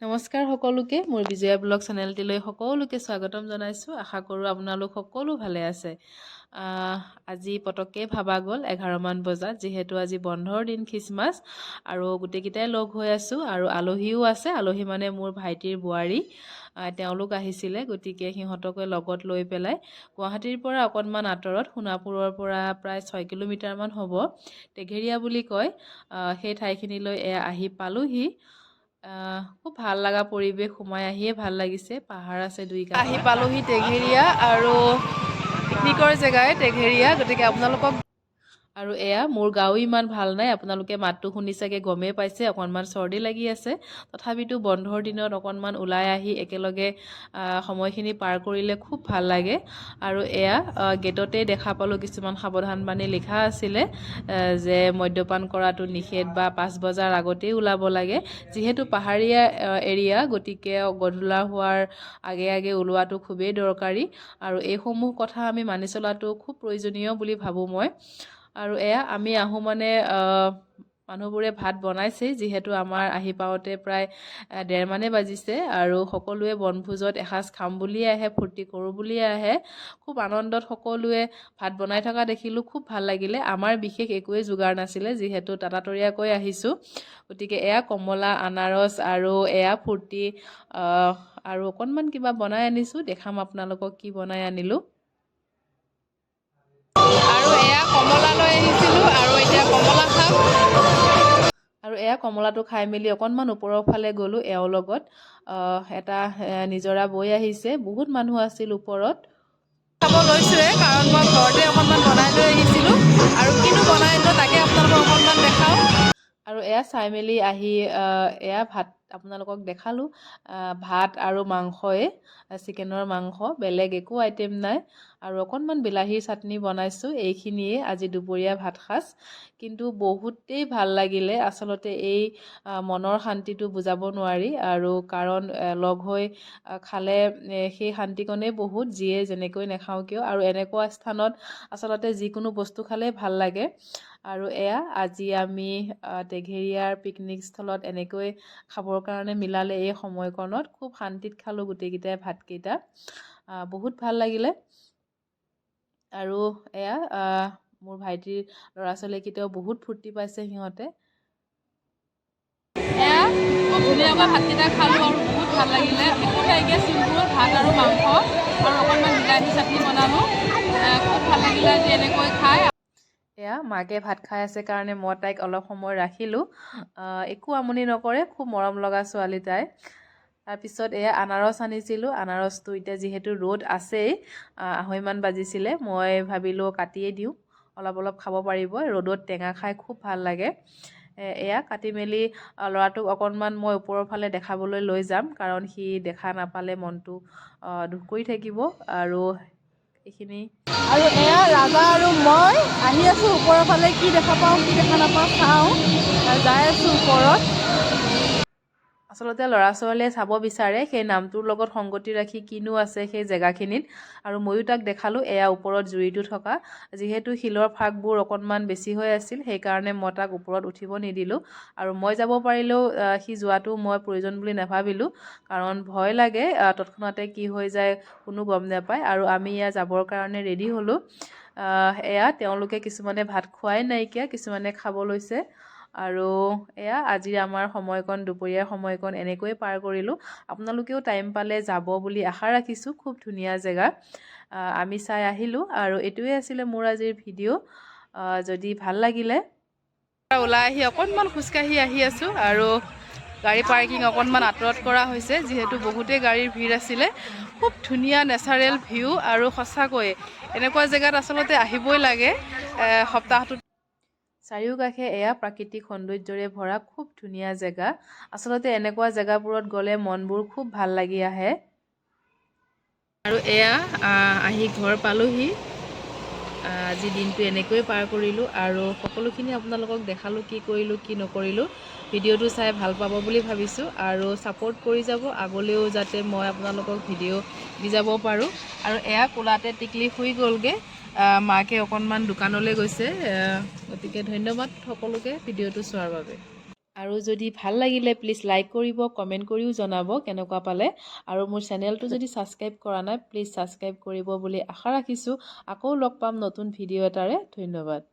নমস্কাৰ সকলোকে মোৰ বিজয়া ব্লগ চেনেলটিলৈ সকলোকে স্বাগতম জনাইছোঁ। আশা কৰোঁ আপোনালোক সকলো ভালে আছে। আজি পটককৈ ভাবা গ'ল 11 মান বজাত, যিহেতু আজি বন্ধৰ দিন খ্ৰীষ্টমাছ আৰু গোটেইকেইটাই লগ হৈ আছোঁ আৰু আলহীও আছে। আলহী মানে মোৰ ভাইটিৰ বোৱাৰী, তেওঁলোক আহিছিলে, গতিকে সিহঁতকে লগত লৈ পেলাই গুৱাহাটীৰ পৰা অকণমান আঁতৰত সোণাপুৰৰ পৰা প্ৰায় 6 কিলোমিটাৰমান হ'ব, টেঘেৰীয়া বুলি কয়, সেই ঠাইখিনিলৈ আহি পালোহি। খুব ভাল লগা পৰিৱেশ, সোমাই আহিয়ে ভাল লাগিছে। পাহাৰ আছে দুই কাষে। আহি পালোহি টেঘেৰীয়া আৰু পিকনিকৰ জেগাই টেঘেৰীয়া, গতিকে আপোনালোকক আৰু এয়া মোৰ গাও ইমান ভাল নাই, আপোনালোকে মাতটো শুনি চাগে গমেই পাইছে, অকণমান চৰ্দি লাগি আছে। তথাপিতো বন্ধৰ দিনত অকণমান ওলাই আহি একেলগে সময়খিনি পাৰ কৰিলে খুব ভাল লাগে। আৰু এয়া গেটতে দেখা পালোঁ কিছুমান সাৱধানবাণী লিখা আছিলে যে মদ্যপান কৰাটো নিষেধ বা 5 বজাৰ আগতেই ওলাব লাগে। যিহেতু পাহাৰীয়া এৰিয়া, গতিকে গধূলা হোৱাৰ আগে আগে ওলোৱাটো খুবেই দৰকাৰী আৰু এইসমূহ কথা আমি মানি চলাটো খুব প্ৰয়োজনীয় বুলি ভাবোঁ মই। আৰু এয়া আমি আহোঁ মানে মানুহবোৰে ভাত বনাইছেই, যিহেতু আমাৰ আহি পাওঁতে প্ৰায় 1:30 মানে বাজিছে আৰু সকলোৱে বনভোজত এসাঁজ খাম বুলিয়ে আহে, ফূৰ্তি কৰোঁ বুলিয়ে আহে। খুব আনন্দত সকলোৱে ভাত বনাই থকা দেখিলোঁ, খুব ভাল লাগিলে। আমাৰ বিশেষ একোৱেই যোগাৰ নাছিলে, যিহেতু তাতাতৰীয়াকৈ আহিছোঁ, গতিকে এয়া কমলা, আনাৰস আৰু এয়া ফূৰ্তি আৰু অকণমান কিবা বনাই আনিছোঁ, দেখাম আপোনালোকক কি বনাই আনিলোঁ। আৰু এয়া কমলা লৈ আহিছিলোঁ আৰু এতিয়া কমলা খাম। আৰু এয়া কমলাটো খাই মেলি অকণমান ওপৰৰ ফালে গ'লোঁ এওঁৰ লগত। এটা নিজৰা বৈ আহিছে, বহুত মানুহ আছিল ওপৰত। খাব লৈছোঁৱে, কাৰণ মই ঘৰতে অকণমান বনাই লৈ আহিছিলোঁ আৰু কিনো বনাই আনিলোঁ তাকে আপোনালোকক অকণমান দেখাওঁ। আৰু এয়া চাই মেলি আহি এয়া ভাত আপোনালোকক দেখালোঁ। ভাত আৰু মাংসই, চিকেনৰ মাংস, বেলেগ একো আইটেম নাই। আৰু অকণমান বিলাহীৰ চাটনি বনাইছোঁ। এইখিনিয়ে আজি দুপৰীয়া ভাত সাজ। কিন্তু বহুতেই ভাল লাগিলে। আচলতে এই মনৰ শান্তিটো বুজাব নোৱাৰি, আৰু কাৰণ লগ হৈ খালে সেই শান্তিকণেই বহুত, যিয়ে যেনেকৈ নাখাওঁ কিয়। আৰু এনেকুৱা স্থানত আচলতে যিকোনো বস্তু খালেই ভাল লাগে। আৰু এয়া আজি আমি টেঘেৰীয়াৰ পিকনিক স্থলত এনেকৈ খাবৰ কাৰণে মিলালে এই সময়কণত। খুব শান্তিত খালোঁ গোটেইকেইটাই ভাতকেইটা, বহুত ভাল লাগিলে। আৰু এয়া মোৰ ভাইটিৰ ল'ৰা ছোৱালীকেইটাও বহুত ফূৰ্তি পাইছে সিহঁতে। এয়া খুব ধুনীয়াকৈ ভাতকেইটা খালোঁ আৰু বহুত ভাল লাগিলে। একো নাইকিয়া, চিম্পুল ভাত আৰু মাংস আৰু অকণমান বিলাহী চাটনি বনালোঁ। খুব ভাল লাগিলে আজি এনেকৈ খাই। এয়া মাকে ভাত খাই আছে কাৰণে মই তাইক অলপ সময় ৰাখিলোঁ। একো আমনি নকৰে, খুব মৰম লগা ছোৱালী তাই। তাৰপিছত এয়া আনাৰস আনিছিলোঁ। আনাৰসটো এতিয়া যিহেতু ৰ'দ আছেই, 2:30 বাজিছিলে, মই ভাবিলোঁ কাটিয়ে দিওঁ, অলপ অলপ খাব পাৰিব। ৰ'দত টেঙা খাই খুব ভাল লাগে। এয়া কাটি মেলি ল'ৰাটোক অকণমান মই ওপৰৰ ফালে দেখাবলৈ লৈ যাম, কাৰণ সি দেখা নাপালে মনটো দুখ কৰি থাকিব। আৰু এইখিনি আৰু এয়া ৰাজা আৰু মই আহি আছোঁ ওপৰৰ ফালে। কি দেখা পাওঁ কি দেখা নাপাওঁ চাওঁ, যাই আছোঁ ওপৰত। আচলতে ল'ৰা ছোৱালীয়ে চাব বিচাৰে সেই নামটোৰ লগত সংগতি ৰাখি কিনো আছে সেই জেগাখিনিত, আৰু ময়ো তাক দেখালোঁ এয়া ওপৰত জুৰিটো থকা। যিহেতু শিলৰ ফাঁকবোৰ অকণমান বেছি হৈ আছিল, সেইকাৰণে মই তাক ওপৰত উঠিব নিদিলোঁ। আৰু মই যাব পাৰিলেও সি যোৱাটো মই প্ৰয়োজন বুলি নাভাবিলোঁ, কাৰণ ভয় লাগে তৎক্ষণাতে কি হৈ যায় কোনো গম নাপায়। আৰু আমি এয়া যাবৰ কাৰণে ৰেডি হ'লোঁ। এয়া তেওঁলোকে কিছুমানে ভাত খোৱাই নাইকিয়া, কিছুমানে খাব লৈছে। আৰু এয়া আজি আমাৰ সময়কণ, দুপৰীয়াৰ সময়কণ এনেকৈয়ে পাৰ কৰিলোঁ। আপোনালোকেও টাইম পালে যাব বুলি আশা ৰাখিছোঁ। খুব ধুনীয়া জেগা, আমি চাই আহিলোঁ। আৰু এইটোৱে আছিলে মোৰ আজিৰ ভিডিঅ'। যদি ভাল লাগিলে, ওলাই আহি অকণমান খোজকাঢ়ি আহি আছোঁ, আৰু গাড়ী পাৰ্কিং অকণমান আঁতৰত কৰা হৈছে, যিহেতু বহুতেই গাড়ীৰ ভিৰ আছিলে। খুব ধুনীয়া নেচাৰেল ভিউ, আৰু সঁচাকৈয়ে এনেকুৱা জেগাত আচলতে আহিবই লাগে সপ্তাহটোত। চাৰিওকাষে এয়া প্ৰাকৃতিক সৌন্দৰ্যৰে ভৰা খুব ধুনীয়া জেগা। আচলতে এনেকুৱা জেগাবোৰত গ'লে মনবোৰ খুব ভাল লাগি আহে। আৰু এয়া আহি ঘৰ পালোহি। আজি দিনটো এনেকৈয়ে পাৰ কৰিলোঁ, আৰু সকলোখিনি আপোনালোকক দেখালোঁ কি কৰিলোঁ কি নকৰিলোঁ। ভিডিঅ'টো চাই ভাল পাব বুলি ভাবিছোঁ, আৰু ছাপোৰ্ট কৰি যাব আগলৈও, যাতে মই আপোনালোকক ভিডিঅ' দি যাব পাৰোঁ। আৰু এয়া কোলাতে টিকলি শুই গ'লগৈ, মাকে অকণমান দোকানলৈ গৈছে। গতিকে ধন্যবাদ সকলোকে ভিডিঅ'টো চোৱাৰ বাবে। আৰু যদি ভাল লাগিলে প্লিজ লাইক কৰিব, কমেণ্ট কৰিও জনাব কেনেকুৱা পালে। আৰু মোৰ চেনেলটো যদি ছাবস্ক্ৰাইব কৰা নাই প্লিজ ছাবস্ক্ৰাইব কৰিব বুলি আশা ৰাখিছোঁ। আকৌ লগ পাম নতুন ভিডিঅ' এটাৰে। ধন্যবাদ।